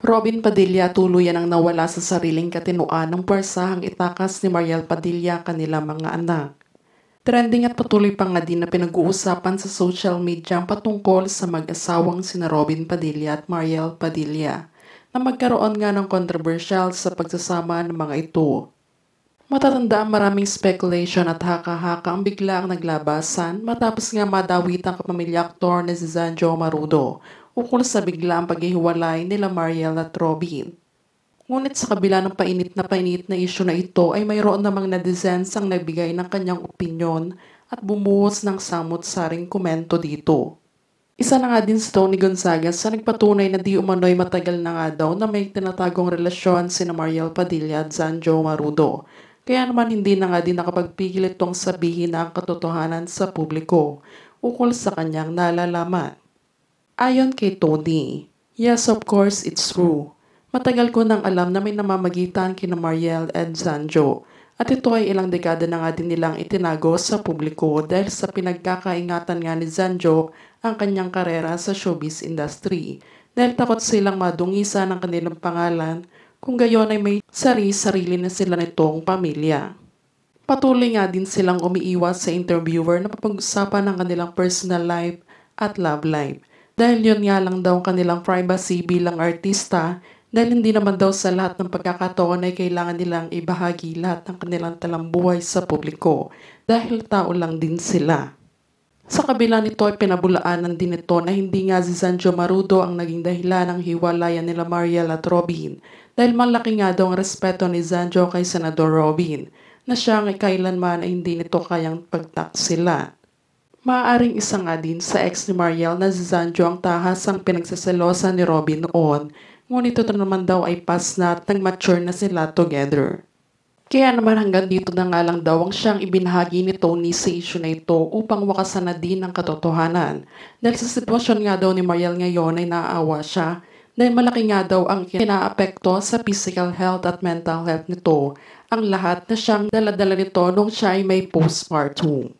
Robin Padilla tuluyan ang nawala sa sariling katinoan ng puwersahang itakas ni Mariel Padilla kanilang mga anak. Trending at patuloy pa nga din na pinag-uusapan sa social media ang patungkol sa mag-asawang sina Robin Padilla at Mariel Padilla na magkaroon nga ng controversial sa pagsasama ng mga ito. Matatanda ang maraming speculation at haka-haka ang biglaang naglabasan matapos nga madawit ang kapamilya aktor na si Zanjo Marudo ukol sa biglaang paghihiwalay nila Mariel at Robin. Ngunit sa kabila ng painit na isyu na ito ay mayroon namang netizens ang nagbigay ng kanyang opinyon at bumuhos ng samot-saring komento dito. Isa na nga din si Tony Gonzaga sa nagpatunay na di umano'y matagal na nga daw na may tinatagong relasyon sina Mariel Padilla at Zanjo Marudo. Kaya naman hindi na nga din nakapagpigil itong sabihin ang katotohanan sa publiko ukol sa kanyang nalalaman. Ayon kay Tony, yes, of course it's true. Matagal ko nang alam na may namamagitan kina Mariel at Zanjo at ito ay ilang dekada na nga din nilang itinago sa publiko dahil sa pinagkakaingatan nga ni Zanjo ang kanyang karera sa showbiz industry dahil takot silang madungisa ng kanilang pangalan kung gayon ay may sarili na sila nitong pamilya. Patuloy nga din silang umiiwas sa interviewer na papag-usapan ng kanilang personal life at love life dahil yun nga lang daw kanilang privacy bilang artista dahil hindi naman daw sa lahat ng pagkakataon ay kailangan nilang ibahagi lahat ng kanilang talambuhay sa publiko dahil tao lang din sila. Sa kabila nito ay pinabulaanan din ito na hindi nga si Zanjo Marudo ang naging dahilan ng hiwalayan nila Mariel at Robin dahil malaki nga daw ang respeto ni Zanjo kay Senador Robin na siya ay kailanman ay hindi nito kayang pagtaksila. Maaaring isa nga din sa ex ni Mariel na si Zanjo ang tahas ang pinagsaselosa ni Robin noon, ngunit ito naman daw ay past na at nag-mature na sila together. Kaya naman hanggang dito na nga lang daw ang siyang ibinahagi ni Tony sa issue na ito upang wakasan na din ang katotohanan. Dahil sa sitwasyon nga daw ni Mariel ngayon ay naaawa siya dahil malaki nga daw ang kinaapekto sa physical health at mental health nito ang lahat na siyang daladala nito nung siya ay may postpartum.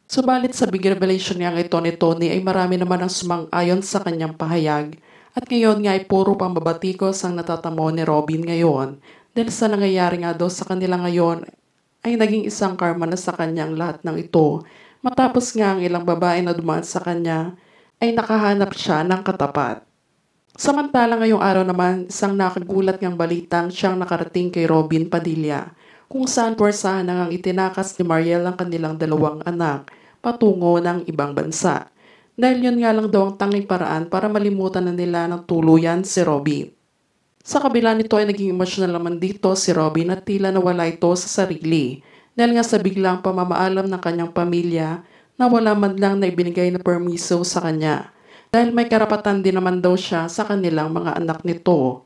Subalit sa big revelation nga ito ni Tony ay marami naman ang sumang-ayon sa kanyang pahayag at ngayon nga ay puro pambabatikos ang natatamo ni Robin ngayon. Dahil sa nangyayari nga daw sa kanila ngayon ay naging isang karma na sa kanyang lahat ng ito. Matapos nga ang ilang babae na dumaan sa kanya ay nakahanap siya ng katapat. Samantala ngayong araw naman isang nakagulat ngang balitang siyang nakarating kay Robin Padilla kung saan puwersahan na ngang itinakas ni Mariel ang kanilang dalawang anak patungo ng ibang bansa. Dahil yun nga lang daw ang tanging paraan para malimutan na nila ng tuluyan si Robin. Sa kabila nito ay naging emosyonal naman dito si Robin at tila nawala ito sa sarili dahil nga sa biglang pamamaalam ng kanyang pamilya na wala man lang na ibinigay na permiso sa kanya dahil may karapatan din naman daw siya sa kanilang mga anak nito.